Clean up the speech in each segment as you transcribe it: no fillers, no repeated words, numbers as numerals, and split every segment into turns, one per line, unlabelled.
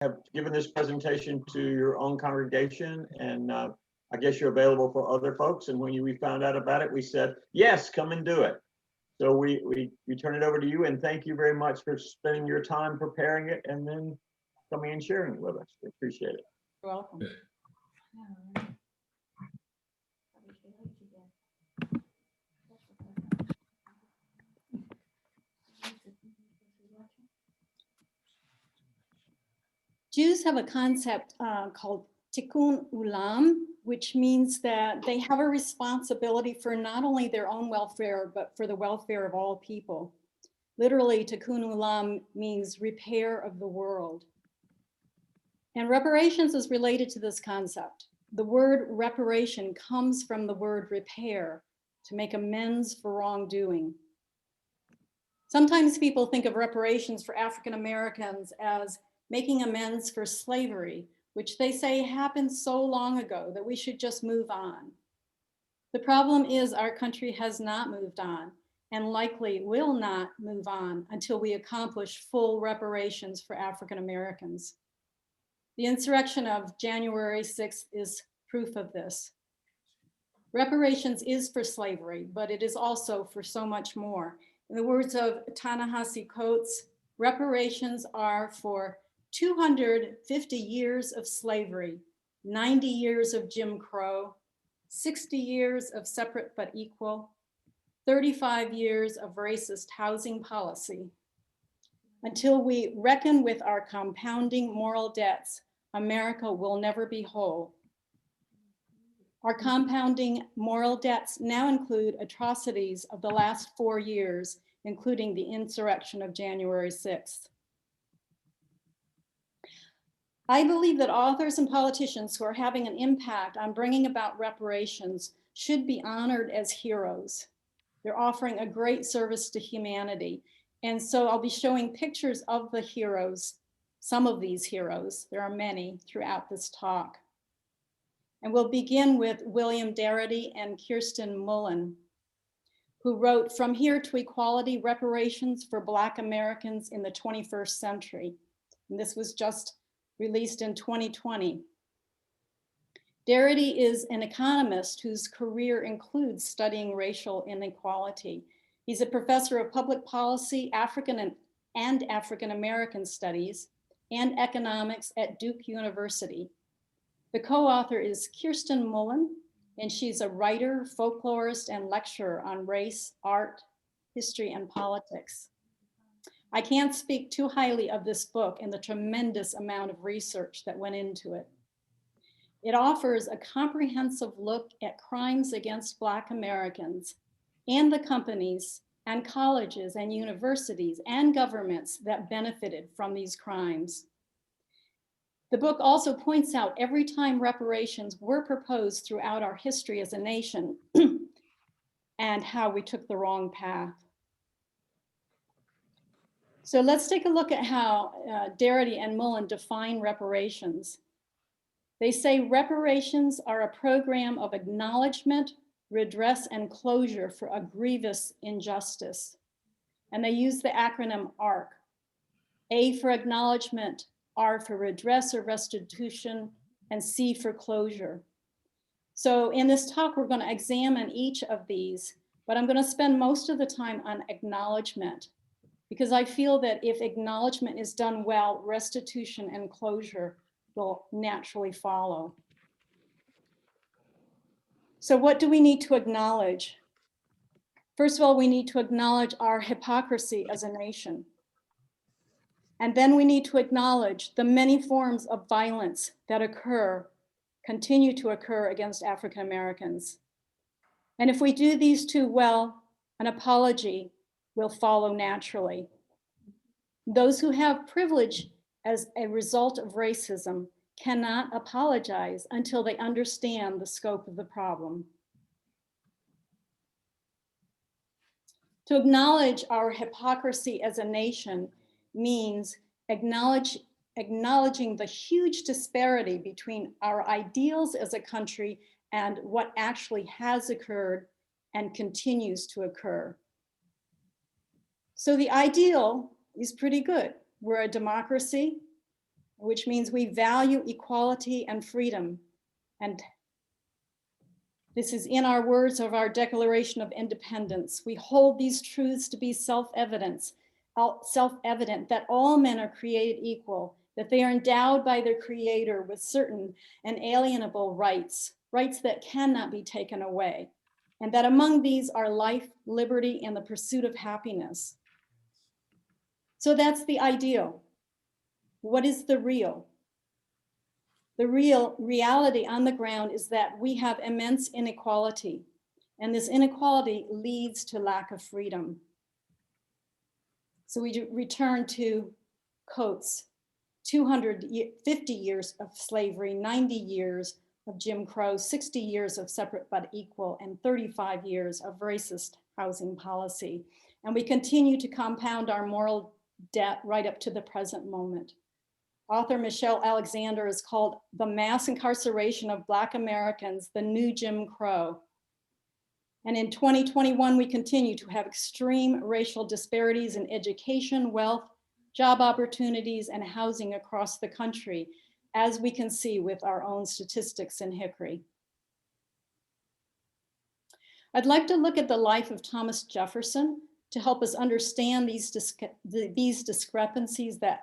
have given this presentation to your own congregation, and I guess you're available for other folks. And when we found out about it, we said, yes, come and do it. So we turn it over to you, and thank you very much for spending your time preparing it and then coming and sharing it with us. We appreciate it.
You're welcome. Jews have a concept called tikkun ulam, which means that they have a responsibility for not only their own welfare, but for the welfare of all people. Literally, tikkun ulam means repair of the world. And reparations is related to this concept. The word reparation comes from the word repair, to make amends for wrongdoing. Sometimes people think of reparations for African Americans as making amends for slavery, which they say happened so long ago that we should just move on. The problem is our country has not moved on and likely will not move on until we accomplish full reparations for African Americans. The insurrection of January 6th is proof of this. Reparations is for slavery, but it is also for so much more. In the words of Ta-Nehisi Coates, reparations are for 250 years of slavery, 90 years of Jim Crow, 60 years of separate but equal, 35 years of racist housing policy. Until we reckon with our compounding moral debts, America will never be whole. Our compounding moral debts now include atrocities of the last 4 years, including the insurrection of January 6th. I believe that authors and politicians who are having an impact on bringing about reparations should be honored as heroes. They're offering a great service to humanity. And so I'll be showing pictures of the heroes, some of these heroes, there are many throughout this talk. And we'll begin with William Darity and Kirsten Mullen, who wrote From Here to Equality, Reparations for Black Americans in the 21st Century. And this was just released in 2020. Darity is an economist whose career includes studying racial inequality. He's a professor of public policy, African American studies, and economics at Duke University. The co-author is Kirsten Mullen, and she's a writer, folklorist, and lecturer on race, art, history, and politics. I can't speak too highly of this book and the tremendous amount of research that went into it. It offers a comprehensive look at crimes against Black Americans and the companies and colleges and universities and governments that benefited from these crimes. The book also points out every time reparations were proposed throughout our history as a nation and how we took the wrong path. So let's take a look at how Darity and Mullen define reparations. They say reparations are a program of acknowledgement, redress, and closure for a grievous injustice. And they use the acronym ARC. A for acknowledgement, R for redress or restitution, and C for closure. So in this talk, we're going to examine each of these, but I'm going to spend most of the time on acknowledgement, because I feel that if acknowledgement is done well, restitution and closure will naturally follow. So what do we need to acknowledge? First of all, we need to acknowledge our hypocrisy as a nation. And then we need to acknowledge the many forms of violence that continue to occur against African Americans. And if we do these two well, an apology will follow naturally. Those who have privilege as a result of racism cannot apologize until they understand the scope of the problem. To acknowledge our hypocrisy as a nation means acknowledging the huge disparity between our ideals as a country and what actually has occurred and continues to occur. So the ideal is pretty good. We're a democracy. which means we value equality and freedom. And this is in our words of our Declaration of Independence. We hold these truths to be self-evident that all men are created equal, that they are endowed by their Creator with certain inalienable rights, rights that cannot be taken away, and that among these are life, liberty, and the pursuit of happiness. So that's the ideal. What is the real? The reality on the ground is that we have immense inequality, and this inequality leads to lack of freedom. So we return to Coates, 250 years of slavery, 90 years of Jim Crow, 60 years of separate but equal, and 35 years of racist housing policy. And we continue to compound our moral debt right up to the present moment. Author Michelle Alexander has called the mass incarceration of Black Americans the new Jim Crow. And in 2021, we continue to have extreme racial disparities in education, wealth, job opportunities, and housing across the country, as we can see with our own statistics in Hickory. I'd like to look at the life of Thomas Jefferson to help us understand these discrepancies that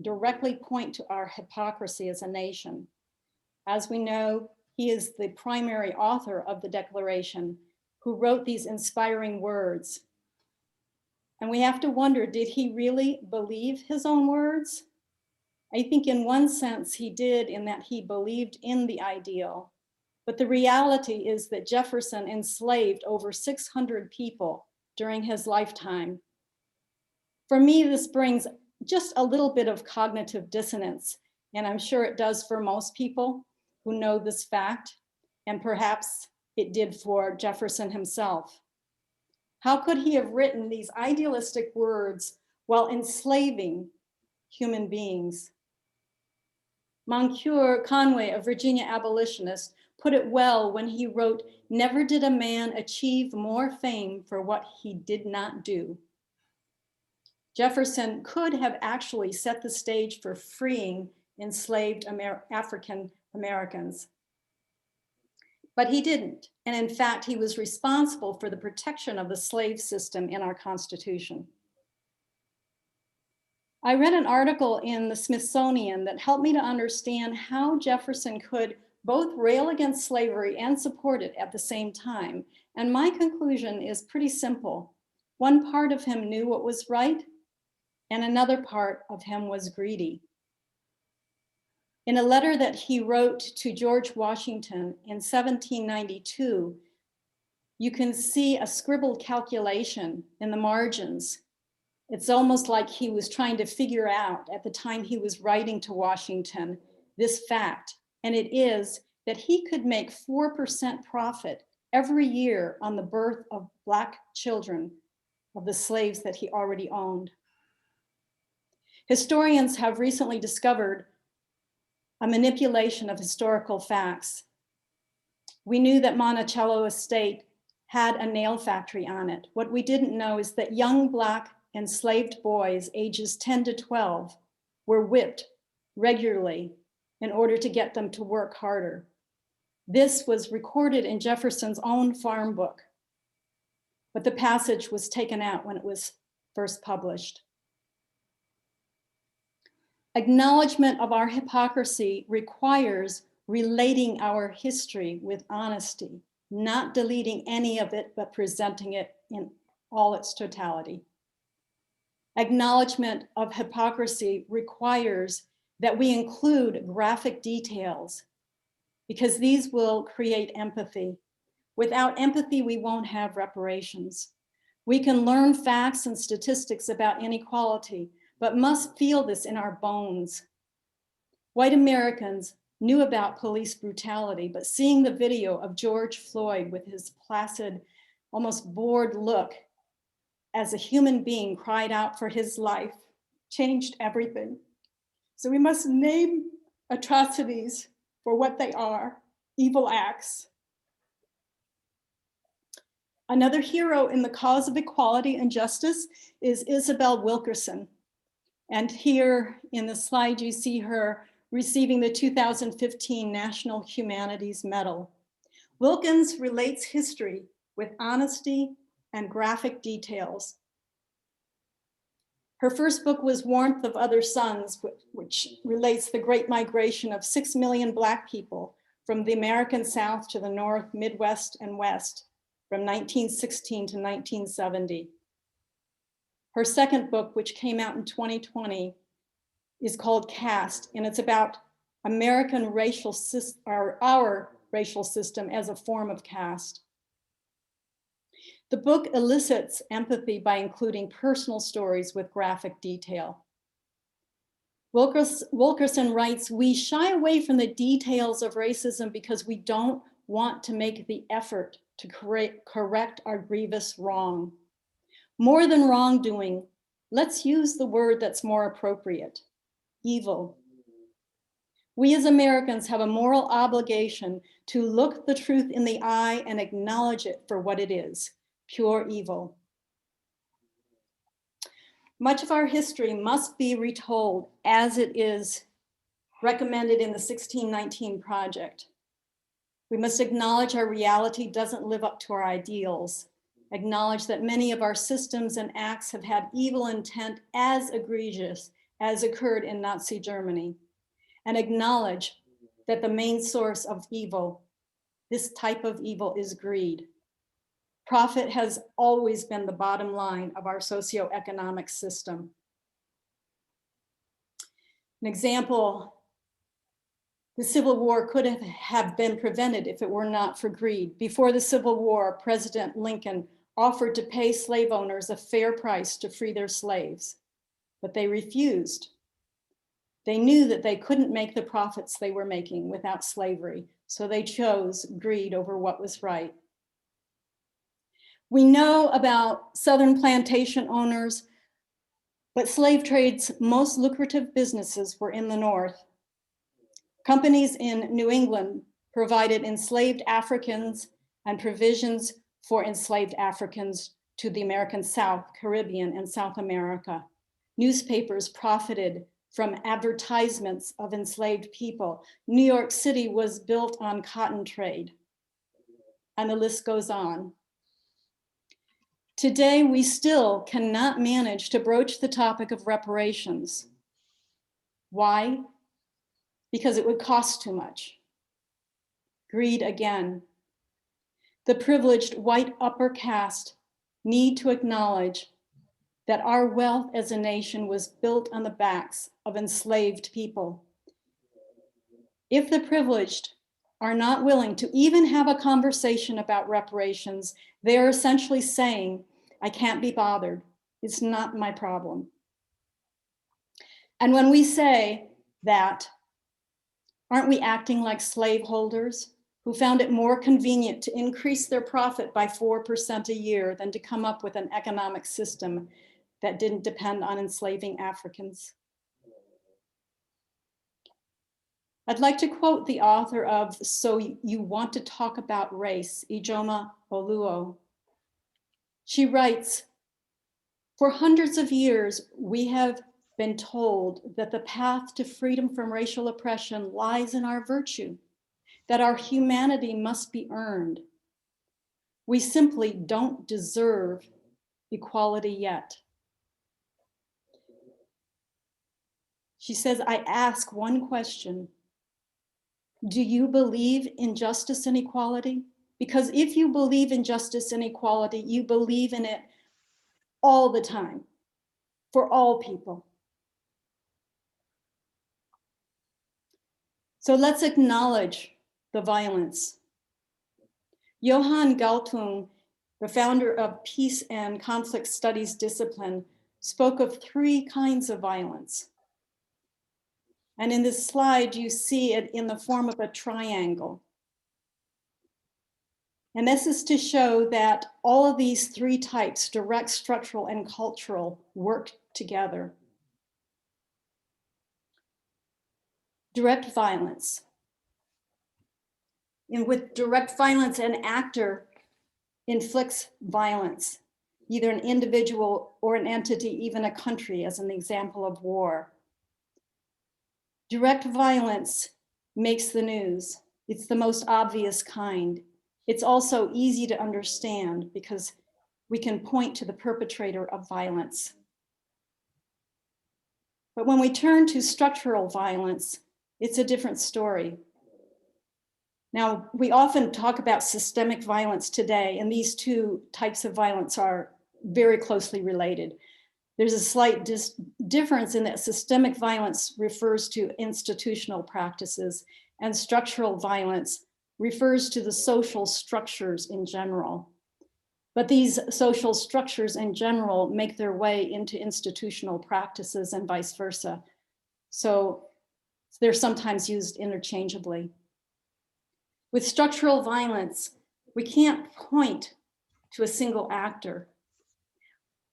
directly point to our hypocrisy as a nation. As we know, he is the primary author of the Declaration, who wrote these inspiring words. And we have to wonder, did he really believe his own words? I think in one sense he did, in that he believed in the ideal. But the reality is that Jefferson enslaved over 600 people during his lifetime. For me, this brings just a little bit of cognitive dissonance, and I'm sure it does for most people who know this fact, and perhaps it did for Jefferson himself. How could he have written these idealistic words while enslaving human beings? Moncure Conway, a Virginia abolitionist, put it well when he wrote, "Never did a man achieve more fame for what he did not do." Jefferson could have actually set the stage for freeing enslaved African Americans. But he didn't. And in fact, he was responsible for the protection of the slave system in our Constitution. I read an article in the Smithsonian that helped me to understand how Jefferson could both rail against slavery and support it at the same time. And my conclusion is pretty simple. One part of him knew what was right, and another part of him was greedy. In a letter that he wrote to George Washington in 1792, you can see a scribbled calculation in the margins. It's almost like he was trying to figure out at the time he was writing to Washington this fact, and it is that he could make 4% profit every year on the birth of Black children of the slaves that he already owned. Historians have recently discovered a manipulation of historical facts. We knew that Monticello Estate had a nail factory on it. What we didn't know is that young Black enslaved boys ages 10 to 12 were whipped regularly in order to get them to work harder. This was recorded in Jefferson's own farm book, but the passage was taken out when it was first published. Acknowledgement of our hypocrisy requires relating our history with honesty, not deleting any of it, but presenting it in all its totality. Acknowledgement of hypocrisy requires that we include graphic details, because these will create empathy. Without empathy, we won't have reparations. We can learn facts and statistics about inequality, but must feel this in our bones. White Americans knew about police brutality, but seeing the video of George Floyd with his placid, almost bored look as a human being cried out for his life changed everything. So we must name atrocities for what they are, evil acts. Another hero in the cause of equality and justice is Isabel Wilkerson. And here in the slide, you see her receiving the 2015 National Humanities Medal. Wilkins relates history with honesty and graphic details. Her first book was Warmth of Other Suns, which relates the Great Migration of 6 million Black people from the American South to the North, Midwest, and West from 1916 to 1970. Her second book, which came out in 2020, is called Caste, and it's about American racial system, or our racial system as a form of caste. The book elicits empathy by including personal stories with graphic detail. Wilkerson writes, "We shy away from the details of racism because we don't want to make the effort to correct our grievous wrong. More than wrongdoing, let's use the word that's more appropriate, evil. We as Americans have a moral obligation to look the truth in the eye and acknowledge it for what it is, pure evil. Much of our history must be retold as it is recommended in the 1619 Project. We must acknowledge our reality doesn't live up to our ideals, acknowledge that many of our systems and acts have had evil intent as egregious as occurred in Nazi Germany, and acknowledge that the main source of evil, this type of evil, is greed. Profit has always been the bottom line of our socioeconomic system. An example, the Civil War could have been prevented if it were not for greed. Before the Civil War, President Lincoln offered to pay slave owners a fair price to free their slaves, but they refused. They knew that they couldn't make the profits they were making without slavery, so they chose greed over what was right. We know about Southern plantation owners, but slave trade's most lucrative businesses were in the North. Companies in New England provided enslaved Africans and provisions for enslaved Africans to the American South, Caribbean, and South America. Newspapers profited from advertisements of enslaved people. New York City was built on cotton trade, and the list goes on. Today, we still cannot manage to broach the topic of reparations. Why? Because it would cost too much. Greed again. The privileged white upper caste need to acknowledge that our wealth as a nation was built on the backs of enslaved people. If the privileged are not willing to even have a conversation about reparations, they are essentially saying, I can't be bothered. It's not my problem. And when we say that, aren't we acting like slaveholders who found it more convenient to increase their profit by 4% a year than to come up with an economic system that didn't depend on enslaving Africans? I'd like to quote the author of So You Want to Talk About Race, Ijoma Oluo. She writes, for hundreds of years, we have been told that the path to freedom from racial oppression lies in our virtue, that our humanity must be earned. We simply don't deserve equality yet. She says, I ask one question. Do you believe in justice and equality? Because if you believe in justice and equality, you believe in it all the time, for all people. So let's acknowledge the violence. Johann Galtung, the founder of peace and conflict studies discipline, spoke of 3 kinds of violence. And in this slide, you see it in the form of a triangle. And this is to show that all of these 3 types, direct, structural, and cultural, work together. Direct violence. And with direct violence, an actor inflicts violence. either an individual or an entity, even a country, as an example of war. Direct violence makes the news. It's the most obvious kind. It's also easy to understand because we can point to the perpetrator of violence. But when we turn to structural violence, it's a different story. Now, we often talk about systemic violence today, and these two types of violence are very closely related. There's a slight difference in that systemic violence refers to institutional practices, and structural violence refers to the social structures in general. But these social structures in general make their way into institutional practices and vice versa. So they're sometimes used interchangeably. With structural violence, we can't point to a single actor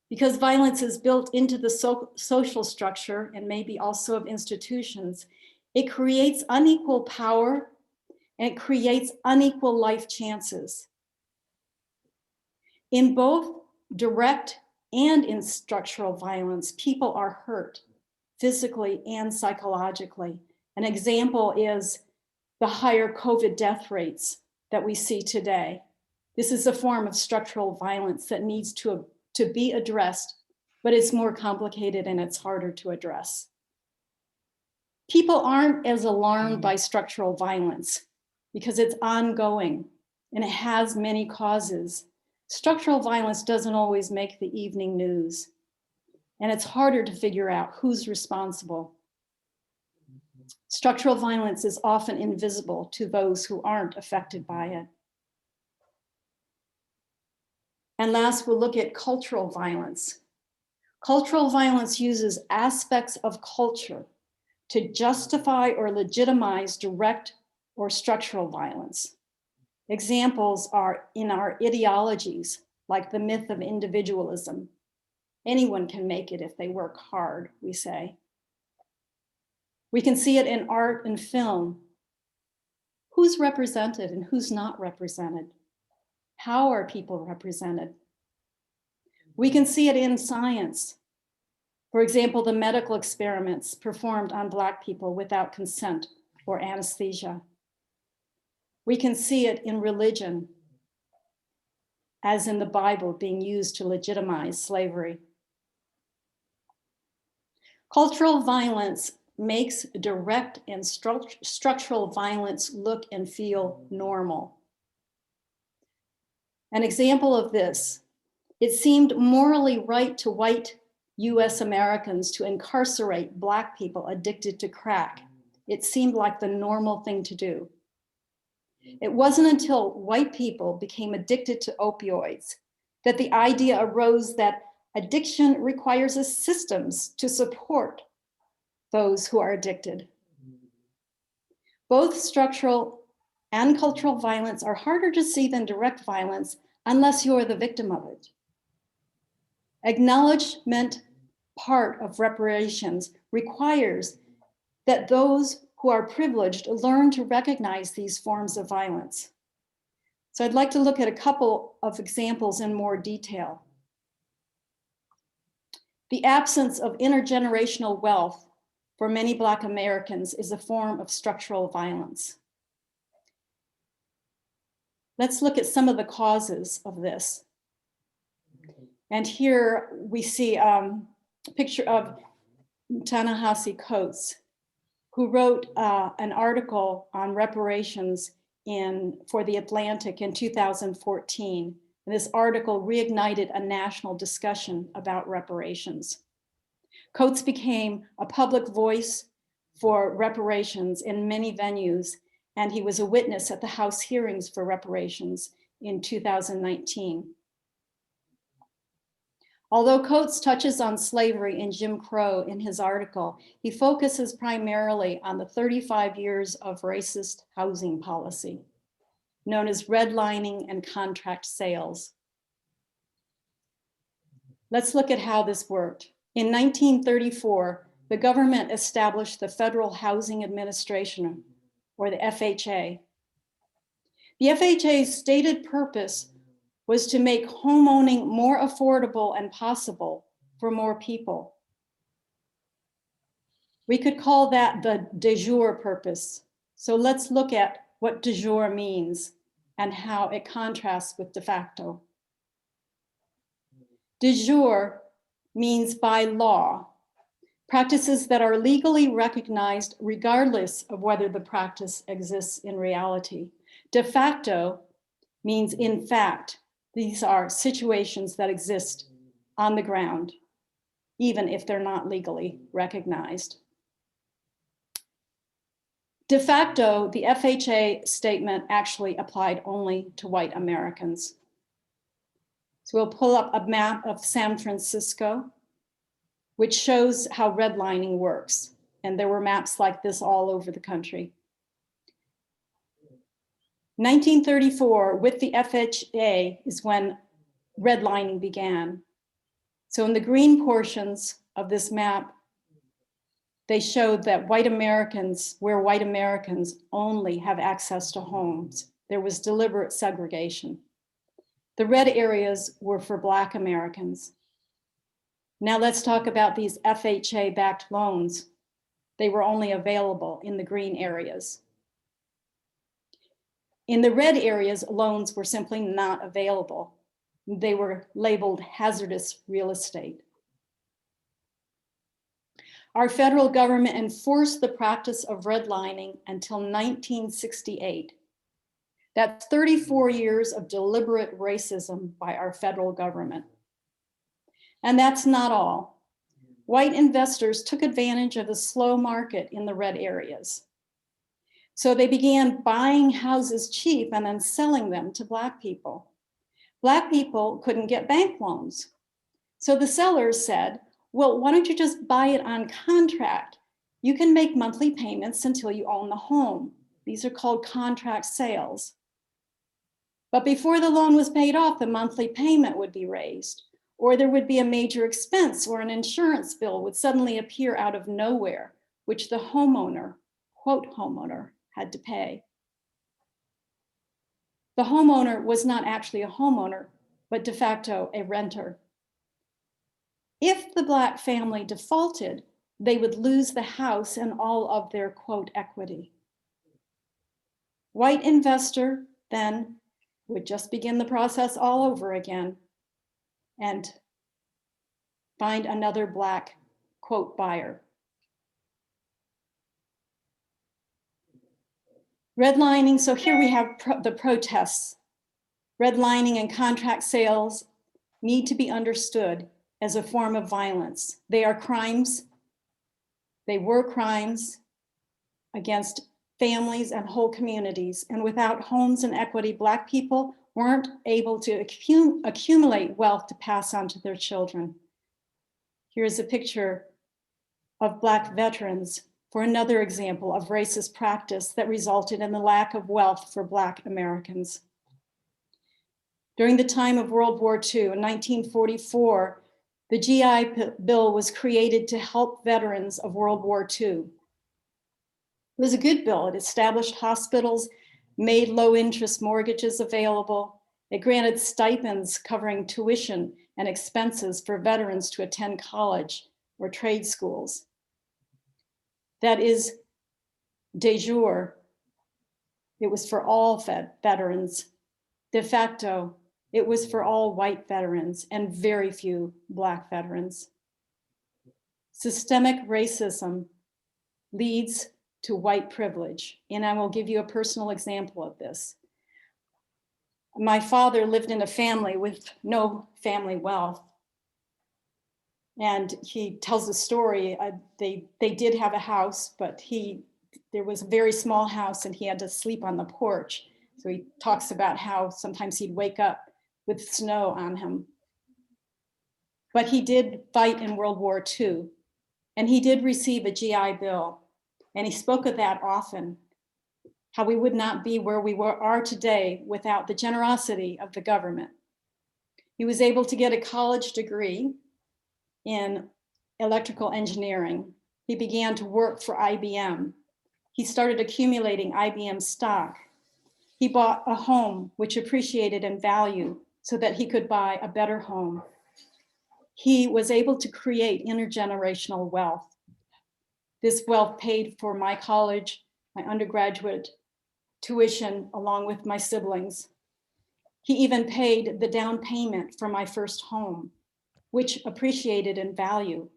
because violence is built into the social structure and maybe also of institutions. It creates unequal power and it creates unequal life chances. In both direct and in structural violence, people are hurt physically and psychologically. An example is the higher COVID death rates that we see today. This is a form of structural violence that needs to be addressed, but it's more complicated and it's harder to address. People aren't as alarmed by structural violence because it's ongoing and it has many causes. Structural violence doesn't always make the evening news, and it's harder to figure out who's responsible. Structural violence is often invisible to those who aren't affected by it. And last, we'll look at cultural violence. Cultural violence uses aspects of culture to justify or legitimize direct or structural violence. Examples are in our ideologies, like the myth of individualism. Anyone can make it if they work hard, we say. We can see it in art and film. Who's represented and who's not represented? How are people represented? We can see it in science. For example, the medical experiments performed on Black people without consent or anesthesia. We can see it in religion, as in the Bible being used to legitimize slavery. Cultural violence makes direct and structural violence look and feel normal. An example of this, it seemed morally right to white US Americans to incarcerate Black people addicted to crack. It seemed like the normal thing to do. It wasn't until white people became addicted to opioids that the idea arose that addiction requires systems to support those who are addicted. Both structural and cultural violence are harder to see than direct violence unless you're the victim of it. Acknowledgement part of reparations requires that those who are privileged learn to recognize these forms of violence. So I'd like to look at a couple of examples in more detail. The absence of intergenerational wealth for many Black Americans is a form of structural violence. Let's look at some of the causes of this. And here we see a picture of Ta-Nehisi Coates, who wrote an article on reparations for The Atlantic in 2014. And this article reignited a national discussion about reparations. Coates became a public voice for reparations in many venues, and he was a witness at the House hearings for reparations in 2019. Although Coates touches on slavery and Jim Crow in his article, he focuses primarily on the 35 years of racist housing policy, known as redlining and contract sales. Let's look at how this worked. In 1934, the government established the Federal Housing Administration, or the FHA. The FHA's stated purpose was to make homeowning more affordable and possible for more people. We could call that the de jure purpose. So let's look at what de jure means and how it contrasts with de facto. De jure means by law, practices that are legally recognized regardless of whether the practice exists in reality. De facto means in fact. These are situations that exist on the ground, even if they're not legally recognized. De facto, the FHA statement actually applied only to white Americans. So we'll pull up a map of San Francisco, which shows how redlining works. And there were maps like this all over the country. 1934, with the FHA, is when redlining began. So in the green portions of this map, they showed that white Americans, where white Americans only have access to homes, there was deliberate segregation. The red areas were for Black Americans. Now let's talk about these FHA-backed loans. They were only available in the green areas. In the red areas, loans were simply not available. They were labeled hazardous real estate. Our federal government enforced the practice of redlining until 1968. That's 34 years of deliberate racism by our federal government. And that's not all. White investors took advantage of the slow market in the red areas. So they began buying houses cheap and then selling them to Black people. Black people couldn't get bank loans. So the sellers said, well, why don't you just buy it on contract? You can make monthly payments until you own the home. These are called contract sales. But before the loan was paid off, the monthly payment would be raised, or there would be a major expense, or an insurance bill would suddenly appear out of nowhere, which the homeowner, quote homeowner, had to pay. The homeowner was not actually a homeowner, but de facto a renter. If the Black family defaulted, they would lose the house and all of their quote equity. White investor then would just begin the process all over again and find another Black quote buyer. Redlining, so here we have the protests. Redlining and contract sales need to be understood as a form of violence. They are crimes. They were crimes against families and whole communities. And without homes and equity, Black people weren't able to accumulate wealth to pass on to their children. Here's a picture of Black veterans for another example of racist practice that resulted in the lack of wealth for Black Americans. During the time of World War II, in 1944, the GI Bill was created to help veterans of World War II. It was a good bill. It established hospitals, made low-interest mortgages available. It granted stipends covering tuition and expenses for veterans to attend college or trade schools. That is de jure. It was for all veterans. De facto, it was for all white veterans and very few Black veterans. Systemic racism leads to white privilege. And I will give you a personal example of this. My father lived in a family with no family wealth. And he tells the story, they did have a house, but there was a very small house and he had to sleep on the porch. So he talks about how sometimes he'd wake up with snow on him. But he did fight in World War II, and he did receive a GI Bill. And he spoke of that often, how we would not be where we are today without the generosity of the government. He was able to get a college degree in electrical engineering. He began to work for IBM. He started accumulating IBM stock. He bought a home which appreciated in value so that he could buy a better home. He was able to create intergenerational wealth. This wealth paid for my college, my undergraduate tuition, along with my siblings. He even paid the down payment for my first home, which appreciated in value.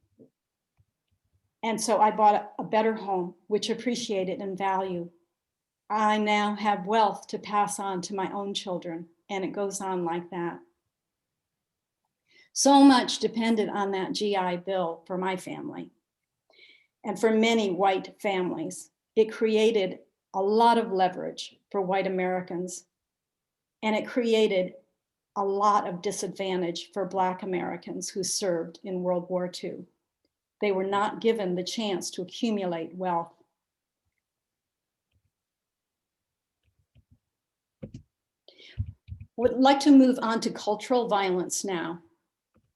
And so I bought a better home, which appreciated in value. I now have wealth to pass on to my own children, and it goes on like that. So much depended on that GI Bill for my family. And for many white families, it created a lot of leverage for white Americans, and it created a lot of disadvantage for Black Americans who served in World War II. They were not given the chance to accumulate wealth. Would like to move on to cultural violence now.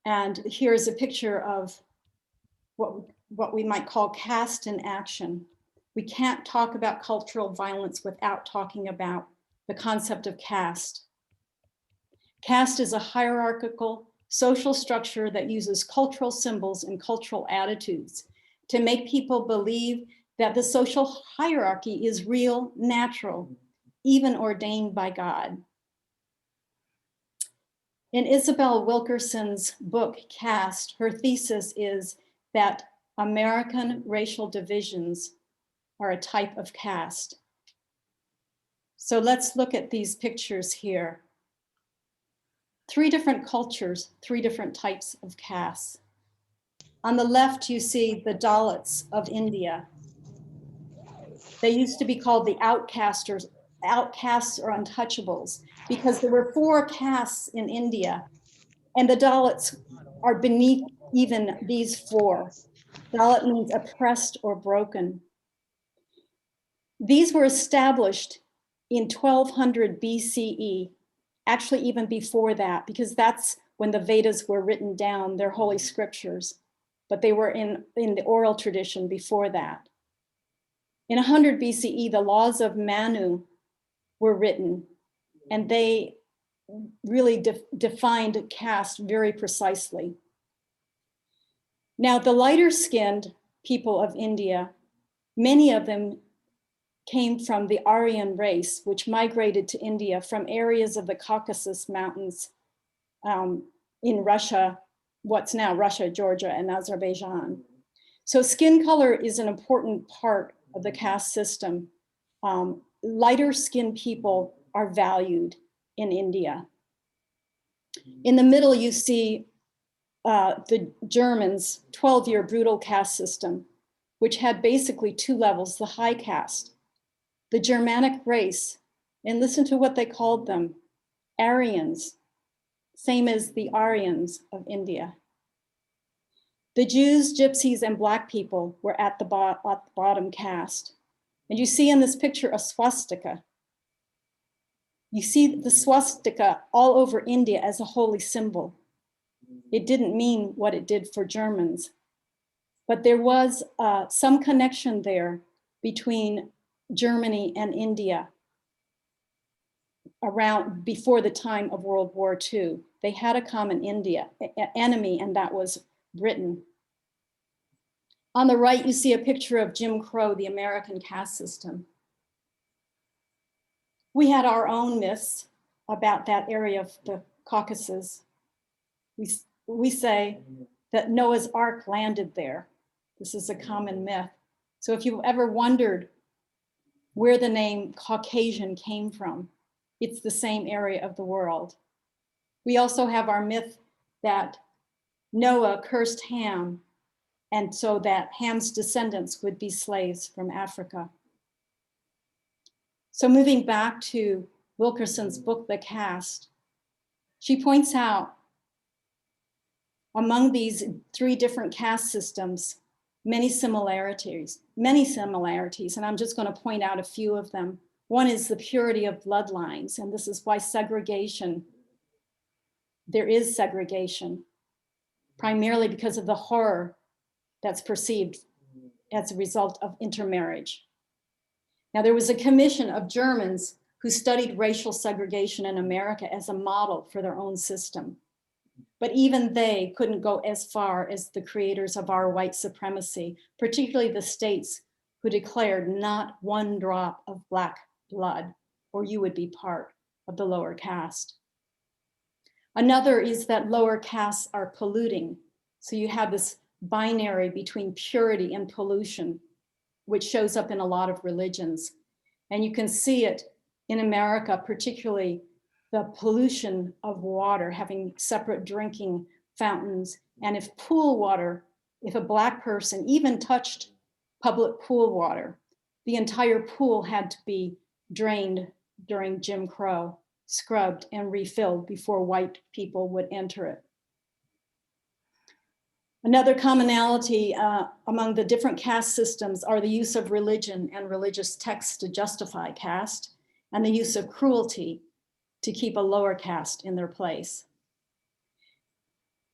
And here's a picture of what we might call caste in action. We can't talk about cultural violence without talking about the concept of caste. Caste is a hierarchical social structure that uses cultural symbols and cultural attitudes to make people believe that the social hierarchy is real, natural, even ordained by God. In Isabel Wilkerson's book, Caste, her thesis is that American racial divisions are a type of caste. So let's look at these pictures here. 3 different cultures, 3 different types of castes. On the left, you see the Dalits of India. They used to be called the outcasts or untouchables, because there were 4 castes in India, and the Dalits are beneath even these 4. Dalit means oppressed or broken. These were established in 1200 BCE, actually even before that, because that's when the Vedas were written down, their holy scriptures, but they were in the oral tradition before that. In 100 BCE, the laws of Manu were written, and they really defined caste very precisely. Now, the lighter skinned people of India, many of them came from the Aryan race, which migrated to India from areas of the Caucasus Mountains in Russia, what's now Russia, Georgia, and Azerbaijan. So skin color is an important part of the caste system. Lighter skinned people are valued in India. In the middle, you see the Germans' 12-year brutal caste system, which had basically 2 levels, the high caste, the Germanic race, and listen to what they called them, Aryans, same as the Aryans of India. The Jews, Gypsies, and Black people were at the bottom caste. And you see in this picture a swastika. You see the swastika all over India as a holy symbol. It didn't mean what it did for Germans, but there was some connection there between Germany and India around before the time of World War II. They had a common enemy, and that was Britain. On the right, you see a picture of Jim Crow, the American caste system. We had our own myths about that area of the Caucasus. We say that Noah's Ark landed there. This is a common myth. So if you've ever wondered where the name Caucasian came from, it's the same area of the world. We also have our myth that Noah cursed Ham, and so that Ham's descendants would be slaves from Africa. So moving back to Wilkerson's book, The Caste, she points out among these 3 different caste systems, many similarities, and I'm just going to point out a few of them. One is the purity of bloodlines, and this is why there is segregation, primarily because of the horror that's perceived as a result of intermarriage. Now, there was a commission of Germans who studied racial segregation in America as a model for their own system. But even they couldn't go as far as the creators of our white supremacy, particularly the states who declared not one drop of Black blood, or you would be part of the lower caste. Another is that lower castes are polluting. So you have this binary between purity and pollution, which shows up in a lot of religions. And you can see it in America, particularly the pollution of water, having separate drinking fountains. And if pool water, if a Black person even touched public pool water, the entire pool had to be drained during Jim Crow, scrubbed and refilled before white people would enter it. Another commonality among the different caste systems are the use of religion and religious texts to justify caste, and the use of cruelty to keep a lower caste in their place.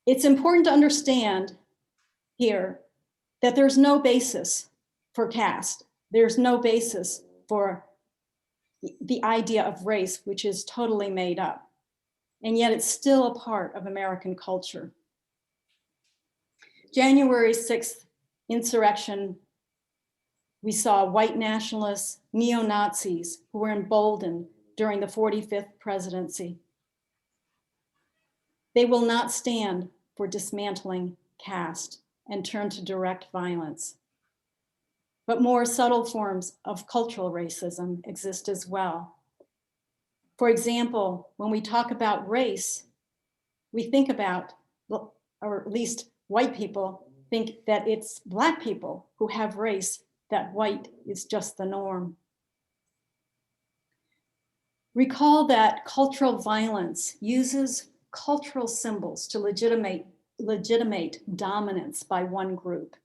It's important to understand here that there's no basis for caste. There's no basis for the idea of race, which is totally made up. And yet it's still a part of American culture. January 6th insurrection, we saw white nationalists, neo-Nazis who were emboldened during the 45th presidency. They will not stand for dismantling caste and turn to direct violence. But more subtle forms of cultural racism exist as well. For example, when we talk about race, we think about, or at least white people think that it's Black people who have race, that white is just the norm. Recall that cultural violence uses cultural symbols to legitimate dominance by one group.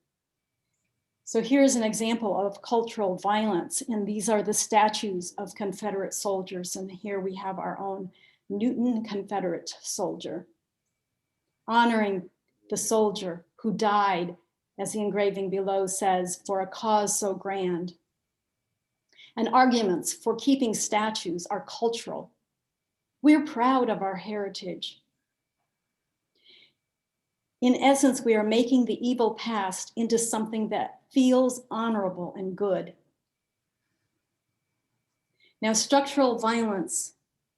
So here's an example of cultural violence, and these are the statues of Confederate soldiers, and here we have our own Newton Confederate soldier, honoring the soldier who died, as the engraving below says, for a cause so grand. And arguments for keeping statues are cultural. We're proud of our heritage. In essence, we are making the evil past into something that feels honorable and good. Now, structural violence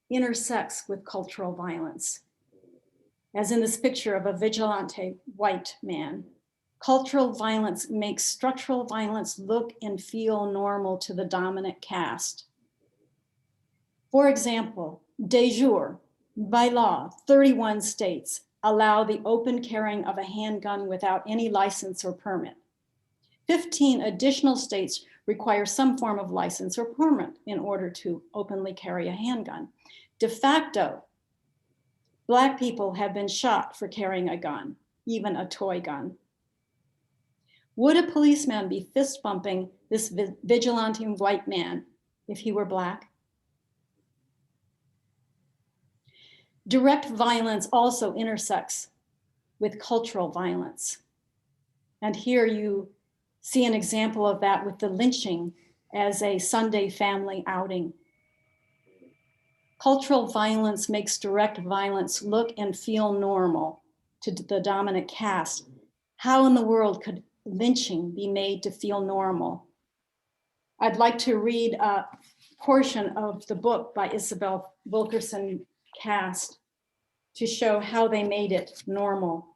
intersects with cultural violence. As in this picture of a vigilante white man, cultural violence makes structural violence look and feel normal to the dominant caste. For example, de jure, by law, 31 states allow the open carrying of a handgun without any license or permit. 15 additional states require some form of license or permit in order to openly carry a handgun. De facto, Black people have been shot for carrying a gun, even a toy gun. Would a policeman be fist bumping this vigilante white man if he were Black? Direct violence also intersects with cultural violence. And here you see an example of that with the lynching as a Sunday family outing. Cultural violence makes direct violence look and feel normal to the dominant caste. How in the world could lynching be made to feel normal? I'd like to read a portion of the book by Isabel Wilkerson Cast to show how they made it normal.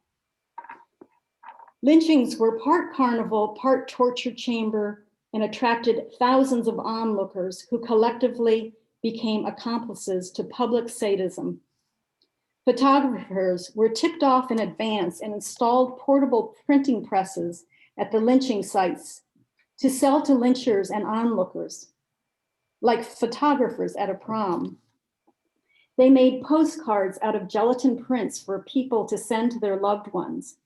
Lynchings were part carnival, part torture chamber, and attracted thousands of onlookers who collectively became accomplices to public sadism. Photographers were tipped off in advance and installed portable printing presses at the lynching sites to sell to lynchers and onlookers, like photographers at a prom. They made postcards out of gelatin prints for people to send to their loved ones.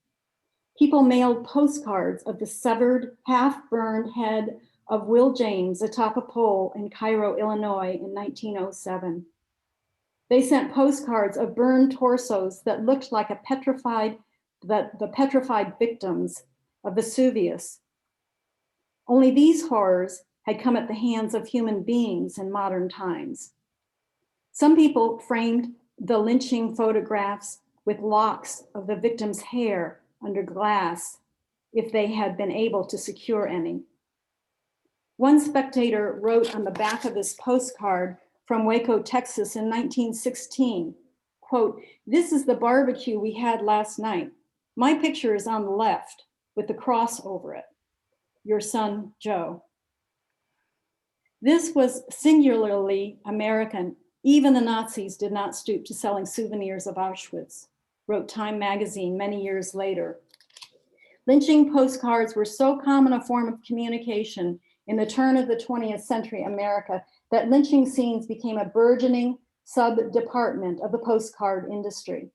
People mailed postcards of the severed, half-burned head of Will James atop a pole in Cairo, Illinois in 1907. They sent postcards of burned torsos that looked like the petrified victims of Vesuvius. Only these horrors had come at the hands of human beings in modern times. Some people framed the lynching photographs with locks of the victim's hair under glass if they had been able to secure any. One spectator wrote on the back of this postcard from Waco, Texas in 1916, quote, "This is the barbecue we had last night. My picture is on the left with the cross over it. Your son, Joe." This was singularly American. Even the Nazis did not stoop to selling souvenirs of Auschwitz, wrote Time magazine many years later. Lynching postcards were so common a form of communication in the turn of the 20th century America that lynching scenes became a burgeoning sub-department of the postcard industry.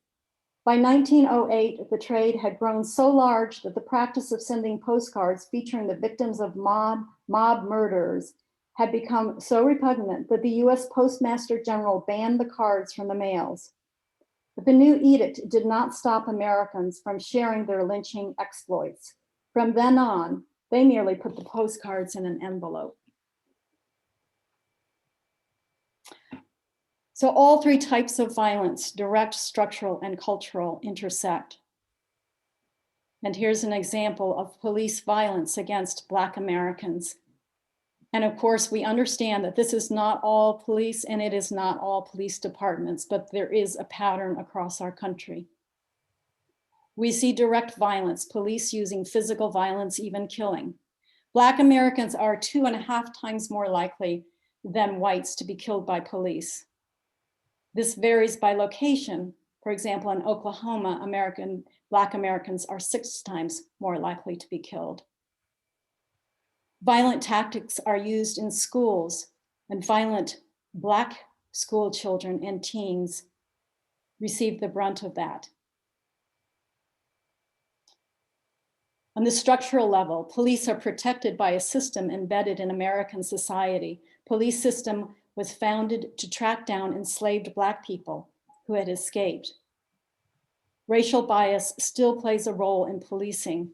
By 1908, the trade had grown so large that the practice of sending postcards featuring the victims of mob murders had become so repugnant that the US Postmaster General banned the cards from the mails. But the new edict did not stop Americans from sharing their lynching exploits. From then on, they merely put the postcards in an envelope. So all three types of violence, direct, structural, and cultural, intersect. And here's an example of police violence against Black Americans. And of course, we understand that this is not all police and it is not all police departments, but there is a pattern across our country. We see direct violence, police using physical violence, even killing. Black Americans are 2.5 times more likely than whites to be killed by police. This varies by location. For example, in Oklahoma, Black Americans are 6 times more likely to be killed. Violent tactics are used in schools, and violent Black school children and teens receive the brunt of that. On the structural level, police are protected by a system embedded in American society. Police system was founded to track down enslaved Black people who had escaped. Racial bias still plays a role in policing.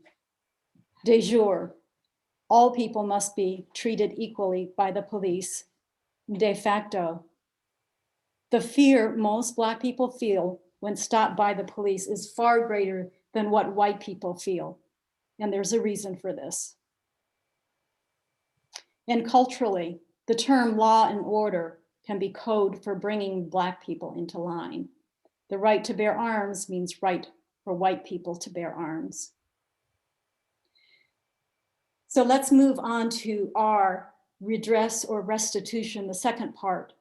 De jure, all people must be treated equally by the police. De facto, the fear most Black people feel when stopped by the police is far greater than what white people feel. And there's a reason for this. And culturally, the term law and order can be code for bringing Black people into line. The right to bear arms means right for white people to bear arms. So let's move on to our redress or restitution, the second part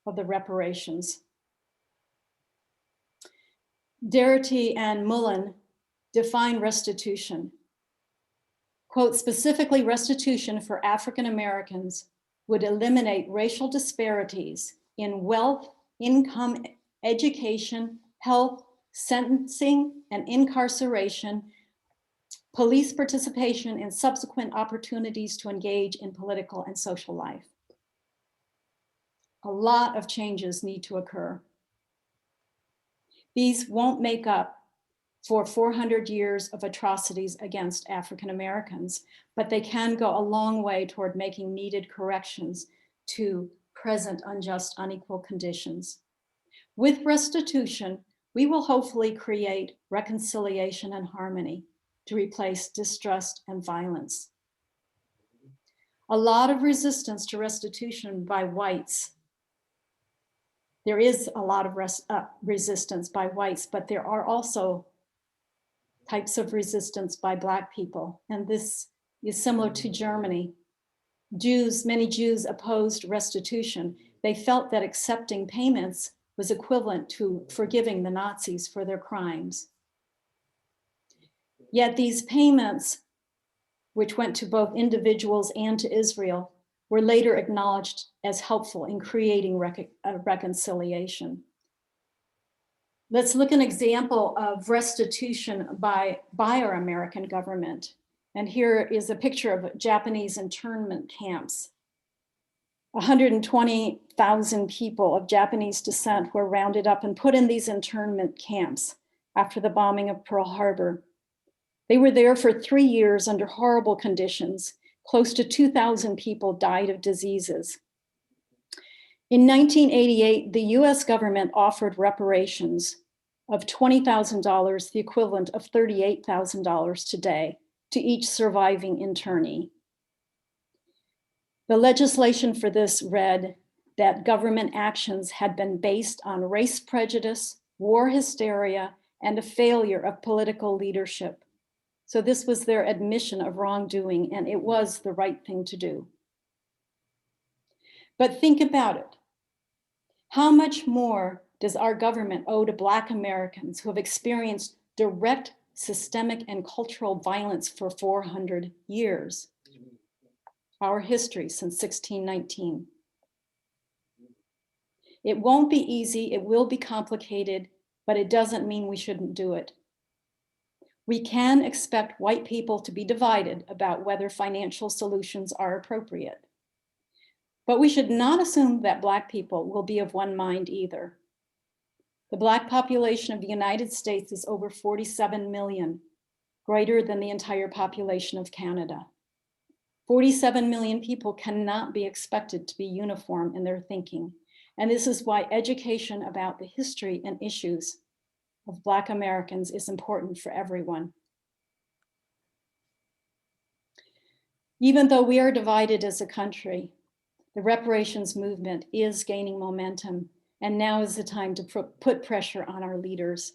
of the reparations. Darity and Mullen define restitution. Quote, specifically, restitution for African Americans would eliminate racial disparities in wealth, income, education, health, sentencing, and incarceration, police participation, and subsequent opportunities to engage in political and social life. A lot of changes need to occur. These won't make up for 400 years of atrocities against African Americans, but they can go a long way toward making needed corrections to present unjust, unequal conditions. With restitution, we will hopefully create reconciliation and harmony to replace distrust and violence. A lot of resistance to restitution by whites. There is a lot of resistance by whites, but there are also types of resistance by Black people. And this is similar to Germany. Many Jews opposed restitution. They felt that accepting payments was equivalent to forgiving the Nazis for their crimes. Yet these payments, which went to both individuals and to Israel, were later acknowledged as helpful in creating reconciliation. Let's look at an example of restitution by our American government. And here is a picture of Japanese internment camps. 120,000 people of Japanese descent were rounded up and put in these internment camps after the bombing of Pearl Harbor. They were there for 3 years under horrible conditions, Close to 2,000 people died of diseases. In 1988, the US government offered reparations of $20,000, the equivalent of $38,000 today, to each surviving internee. The legislation for this read that government actions had been based on race prejudice, war hysteria, and a failure of political leadership. So this was their admission of wrongdoing, and it was the right thing to do. But think about it. How much more does our government owe to Black Americans who have experienced direct systemic and cultural violence for 400 years? Our history since 1619. It won't be easy, it will be complicated, but it doesn't mean we shouldn't do it. We can expect white people to be divided about whether financial solutions are appropriate. But we should not assume that Black people will be of one mind either. The Black population of the United States is over 47 million, greater than the entire population of Canada. 47 million people cannot be expected to be uniform in their thinking. And this is why education about the history and issues of Black Americans is important for everyone. Even though we are divided as a country, the reparations movement is gaining momentum, and now is the time to put pressure on our leaders.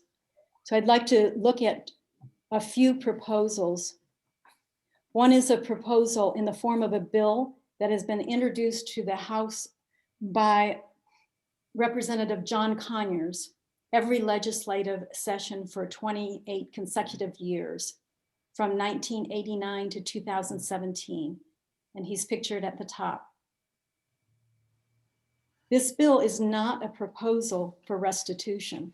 So I'd like to look at a few proposals. One is a proposal in the form of a bill that has been introduced to the House by Representative John Conyers every legislative session for 28 consecutive years, from 1989 to 2017, and he's pictured at the top. This bill is not a proposal for restitution.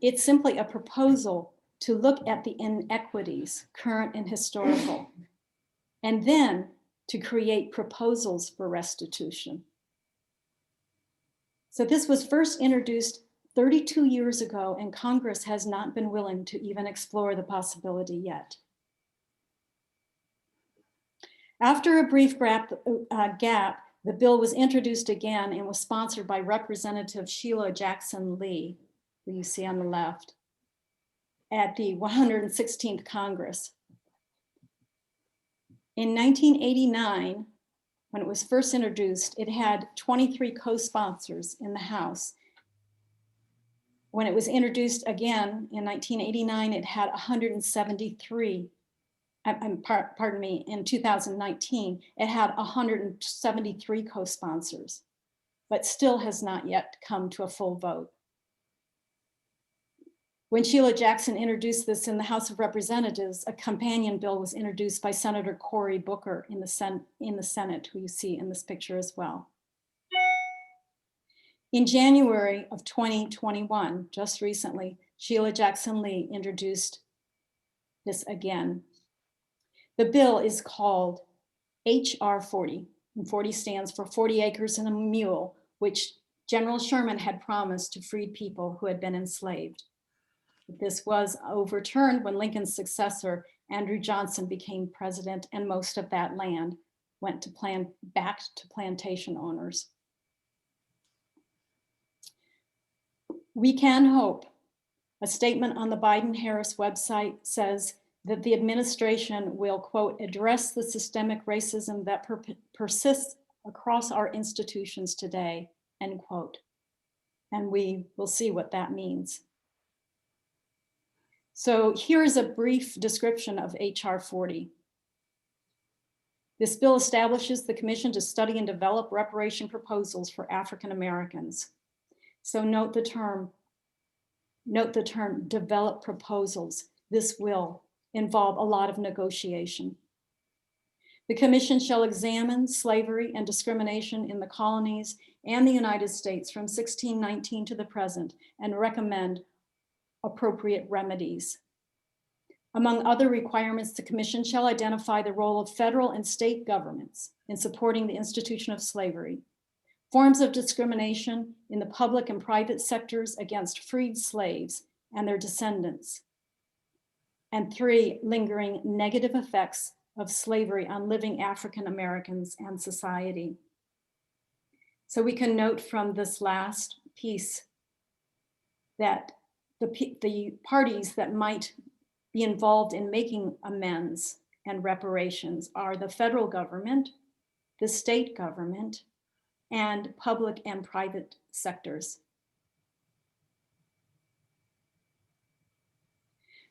It's simply a proposal to look at the inequities, current and historical, and then to create proposals for restitution. So this was first introduced 32 years ago, and Congress has not been willing to even explore the possibility yet. After a brief gap, the bill was introduced again and was sponsored by Representative Sheila Jackson Lee, who you see on the left, at the 116th Congress. In 1989, when it was first introduced, it had 23 co-sponsors in the House. When it was introduced again in 1989, it had 173. Pardon me, in 2019, it had 173 co-sponsors, but still has not yet come to a full vote. When Sheila Jackson introduced this in the House of Representatives, a companion bill was introduced by Senator Cory Booker in the Senate, who you see in this picture as well. In January of 2021, just recently, Sheila Jackson Lee introduced this again. The bill is called H.R. 40, and 40 stands for 40 acres and a mule, which General Sherman had promised to freed people who had been enslaved. This was overturned when Lincoln's successor, Andrew Johnson, became president, and most of that land went back to plantation owners. We can hope. A statement on the Biden-Harris website says that the administration will, quote, address the systemic racism that persists across our institutions today, end quote. And we will see what that means. So here is a brief description of H.R. 40. This bill establishes the commission to study and develop reparation proposals for African Americans. So note the term develop proposals. This will involve a lot of negotiation. The commission shall examine slavery and discrimination in the colonies and the United States from 1619 to the present and recommend appropriate remedies. Among other requirements, the commission shall identify the role of federal and state governments in supporting the institution of slavery, forms of discrimination in the public and private sectors against freed slaves and their descendants, and 3, lingering negative effects of slavery on living African Americans and society. So we can note from this last piece that the parties that might be involved in making amends and reparations are the federal government, the state government, and public and private sectors.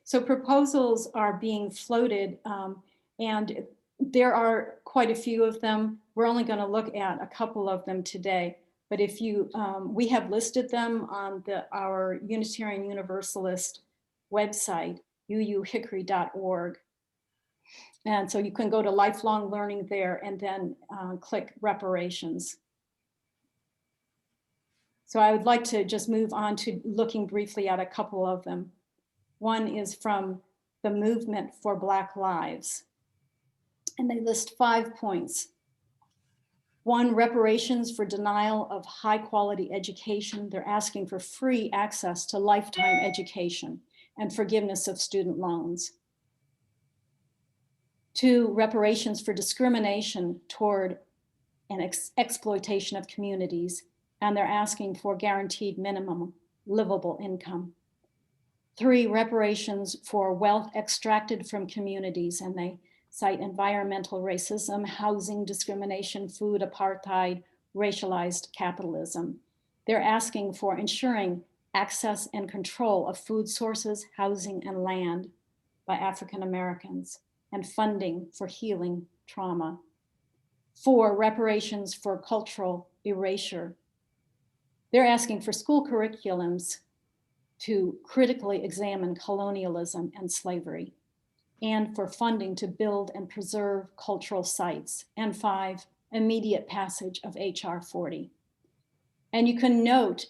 So proposals are being floated, and there are quite a few of them. We're only going to look at a couple of them today, but if you, we have listed them on our Unitarian Universalist website, uuhickory.org. And so you can go to lifelong learning there and then click reparations. So I would like to just move on to looking briefly at a couple of them. One is from the Movement for Black Lives, and they list 5 points. 1, reparations for denial of high quality education. They're asking for free access to lifetime education and forgiveness of student loans. 2, reparations for discrimination toward an exploitation of communities, and they're asking for guaranteed minimum livable income. 3, reparations for wealth extracted from communities, and they cite environmental racism, housing discrimination, food apartheid, racialized capitalism. They're asking for ensuring access and control of food sources, housing, and land by African Americans, and funding for healing trauma. 4, reparations for cultural erasure. They're asking for school curriculums to critically examine colonialism and slavery, and for funding to build and preserve cultural sites. And 5, immediate passage of HR 40. And you can note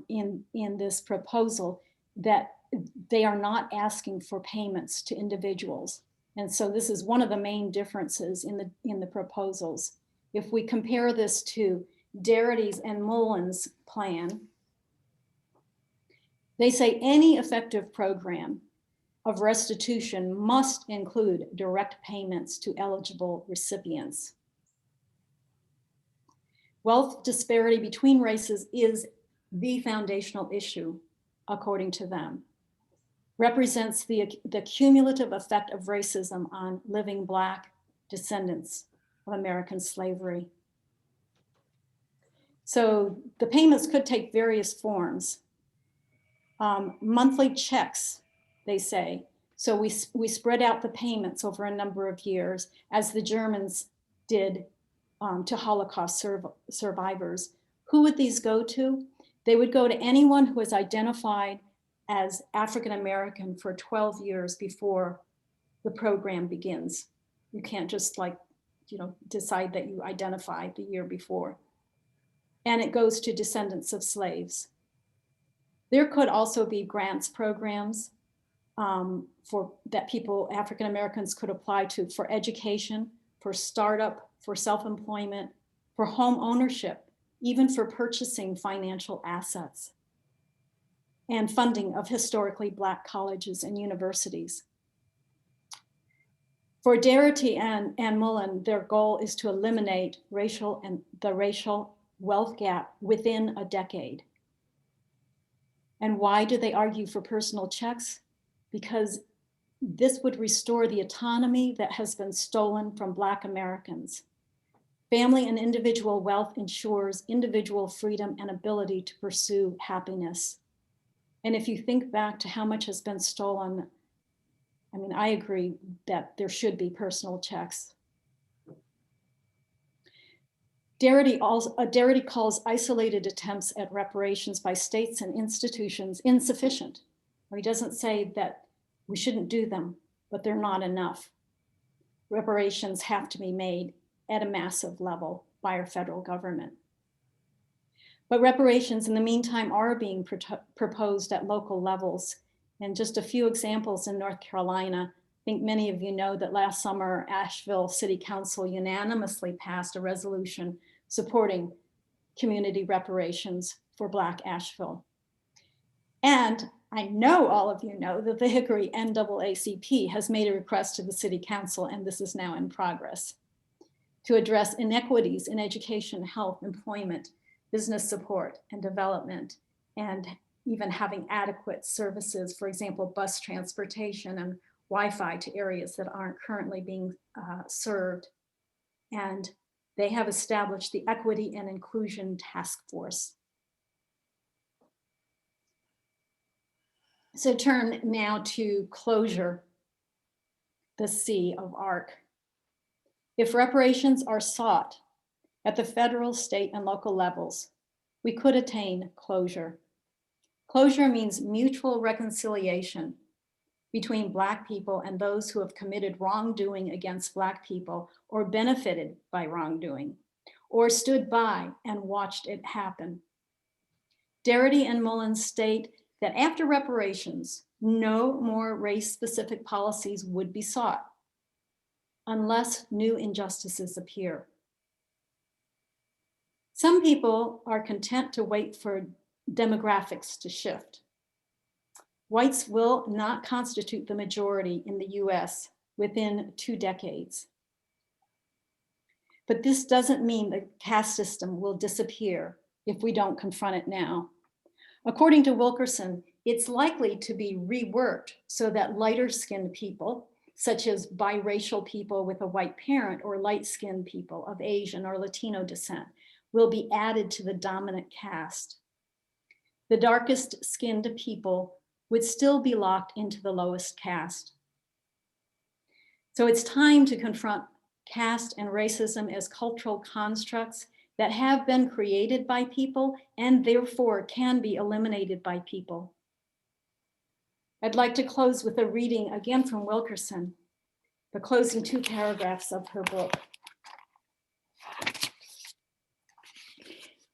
in this proposal that they are not asking for payments to individuals. And so this is one of the main differences in the proposals. If we compare this to Darity's and Mullen's plan, they say any effective program of restitution must include direct payments to eligible recipients. Wealth disparity between races is the foundational issue, according to them. Represents the cumulative effect of racism on living Black descendants of American slavery. So the payments could take various forms. Monthly checks, they say. So we spread out the payments over a number of years, as the Germans did to Holocaust survivors. Who would these go to? They would go to anyone who was identified as African American for 12 years before the program begins. You can't just decide that you identify the year before. And it goes to descendants of slaves. There could also be grants programs that African Americans could apply to for education, for startup, for self-employment, for home ownership, even for purchasing financial assets, and funding of historically Black colleges and universities. For Darity and Mullen, their goal is to eliminate the racial wealth gap within a decade. And why do they argue for personal checks? Because this would restore the autonomy that has been stolen from Black Americans. Family and individual wealth ensures individual freedom and ability to pursue happiness. And if you think back to how much has been stolen, I mean, I agree that there should be personal checks. Darity calls isolated attempts at reparations by states and institutions insufficient. Or he doesn't say that we shouldn't do them, but they're not enough. Reparations have to be made at a massive level by our federal government. But reparations in the meantime are being proposed at local levels. And just a few examples in North Carolina. I think many of you know that last summer, Asheville City Council unanimously passed a resolution supporting community reparations for Black Asheville. And I know all of you know that the Hickory NAACP has made a request to the City Council, and this is now in progress, to address inequities in education, health, employment, business support, and development, and even having adequate services, for example, bus transportation and Wi-Fi to areas that aren't currently being served. And they have established the Equity and Inclusion Task Force. So turn now to closure, the C of ARC. If reparations are sought at the federal, state, and local levels, we could attain closure. Closure means mutual reconciliation between Black people and those who have committed wrongdoing against Black people or benefited by wrongdoing or stood by and watched it happen. Darity and Mullins state that after reparations, no more race-specific policies would be sought unless new injustices appear. Some people are content to wait for demographics to shift. Whites will not constitute the majority in the US within 2 decades. But this doesn't mean the caste system will disappear if we don't confront it now. According to Wilkerson, it's likely to be reworked so that lighter-skinned people, such as biracial people with a white parent or light-skinned people of Asian or Latino descent, will be added to the dominant caste. The darkest skinned people would still be locked into the lowest caste. So it's time to confront caste and racism as cultural constructs that have been created by people and therefore can be eliminated by people. I'd like to close with a reading again from Wilkerson, the closing 2 paragraphs of her book.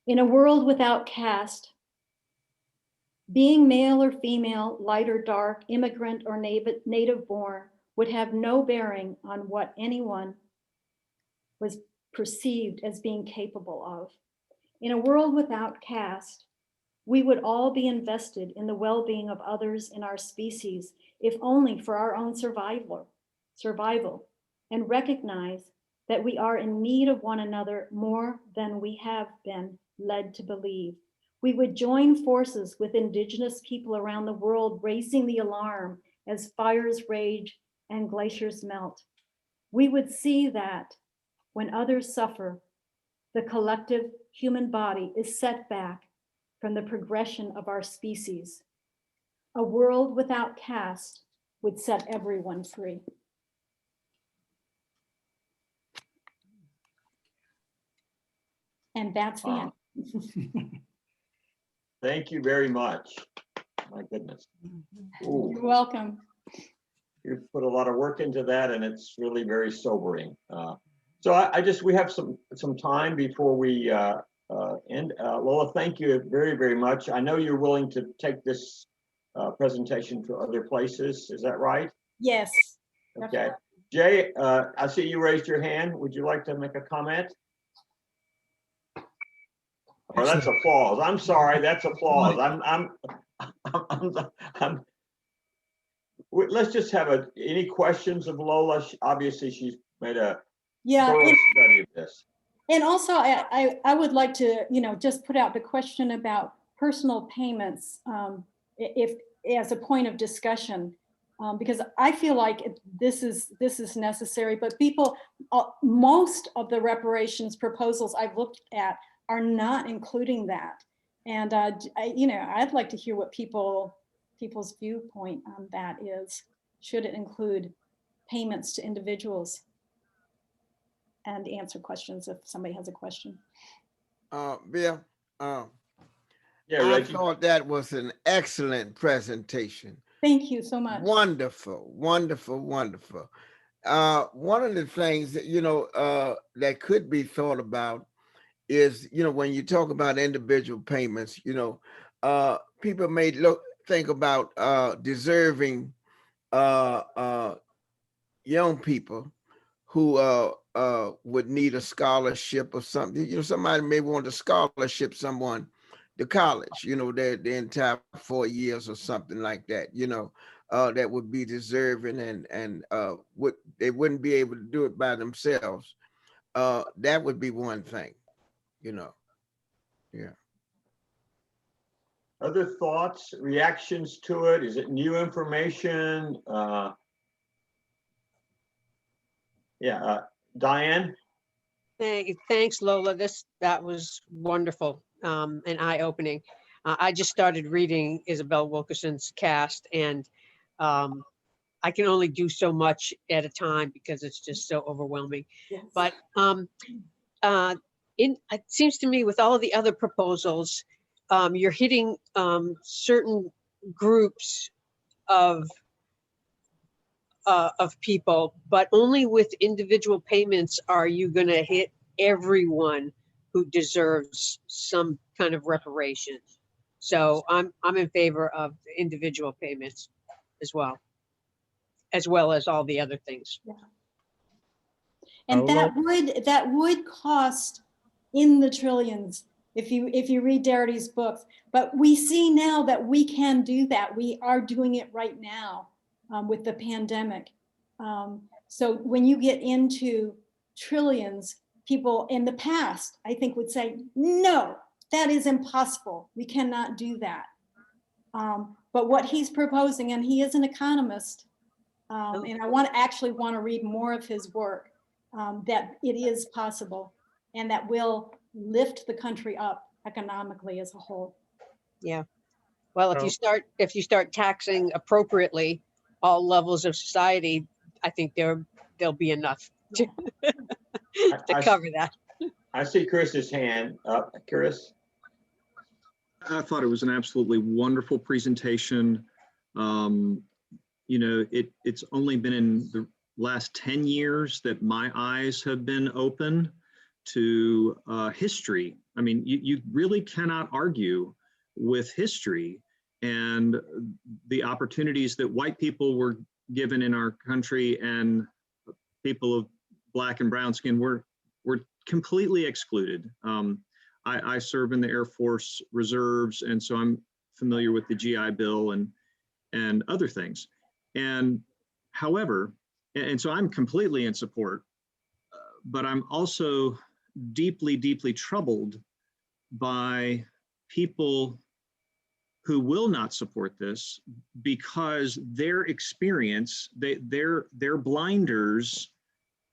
In a world without caste, being male or female, light or dark, immigrant or native born would have no bearing on what anyone was perceived as being capable of. In a world without caste, we would all be invested in the well-being of others in our species, if only for our own survival, and recognize that we are in need of one another more than we have been led to believe. We would join forces with Indigenous people around the world, raising the alarm as fires rage and glaciers melt. We would see that when others suffer, the collective human body is set back from the progression of our species. A world without caste would set everyone free. And that's the end.
Thank you very much. My goodness. Ooh,
You're welcome.
you put a lot of work into that, and it's really very sobering. So we have some time before we end. Lola, thank you very, very much. I know you're willing to take this presentation to other places. Is that right?
Yes.
Okay. Jay, I see you raised your hand. Would you like to make a comment? Oh, that's applause. I'm sorry, that's applause. Let's just have any questions of Lola? Obviously, she's made a thorough study of this.
And also, I would like to, just put out the question about personal payments, if as a point of discussion, because I feel like this is necessary. But people, most of the reparations proposals I've looked at are not including that, and I'd like to hear what people's viewpoint on that is. Should it include payments to individuals? And answer questions if somebody has a question.
Bill,
yeah,
I thought that was an excellent presentation.
Thank you so much.
Wonderful, wonderful, wonderful. One of the things that, that could be thought about is, when you talk about individual payments, people may think about deserving young people who would need a scholarship or something. Somebody may want to scholarship someone the college, you know, the entire 4 years or something like that, you know, that would be deserving and would they wouldn't be able to do it by themselves. That would be one thing, you know. Yeah.
Other thoughts, reactions to it? Is it new information? Diane?
Thanks, Lola. That was wonderful and eye-opening. I just started reading Isabel Wilkerson's cast, and I can only do so much at a time because it's just so overwhelming.
Yes.
But it seems to me with all of the other proposals, you're hitting certain groups of people, but only with individual payments are you going to hit everyone who deserves some kind of reparations. So I'm in favor of individual payments as well as all the other things.
Yeah. And that would cost in the trillions if you read Darity's books. But we see now that we can do that. We are doing it right now with the pandemic. So when you get into trillions, people in the past, I think, would say, no, that is impossible. We cannot do that. But what he's proposing, and he is an economist, and I actually want to read more of his work, that it is possible and that will lift the country up economically as a whole.
Yeah. Well, if you start taxing appropriately all levels of society, I think there'll be enough to cover that.
I see Chris's hand up. Chris?
I thought it was an absolutely wonderful presentation. You know, it's only been in the last 10 years that my eyes have been open to history. I mean, you really cannot argue with history and the opportunities that white people were given in our country and people of black and brown skin were completely excluded. I serve in the Air Force Reserves, and so I'm familiar with the GI Bill and other things. And however, and so I'm completely in support, but I'm also deeply, deeply troubled by people who will not support this because their experience, their blinders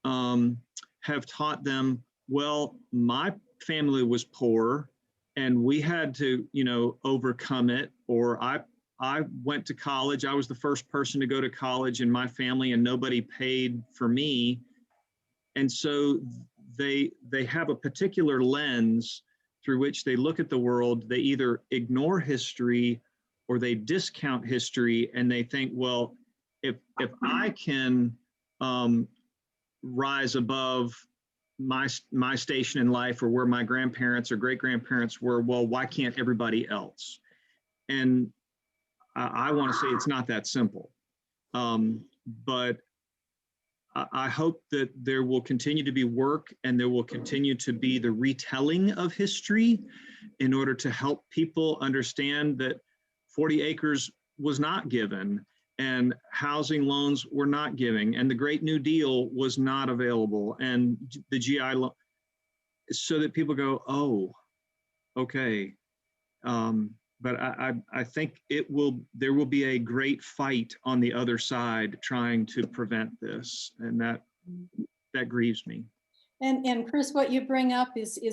have taught them, well, my family was poor and we had to, you know, overcome it, or I went to college. I was the first person to go to college in my family and nobody paid for me. And so they have a particular lens through which they look at the world. They either ignore history or they discount history, and they think, well, if I can rise above my station in life or where my grandparents or great-grandparents were, well, why can't everybody else? And I want to say it's not that simple. But I hope that there will continue to be work and there will continue to be the retelling of history in order to help people understand that 40 acres was not given and housing loans were not given and the Great New Deal was not available and the GI loan, so that people go, oh, okay. But I think there will be a great fight on the other side trying to prevent this, and that grieves me.
And Chris, what you bring up is the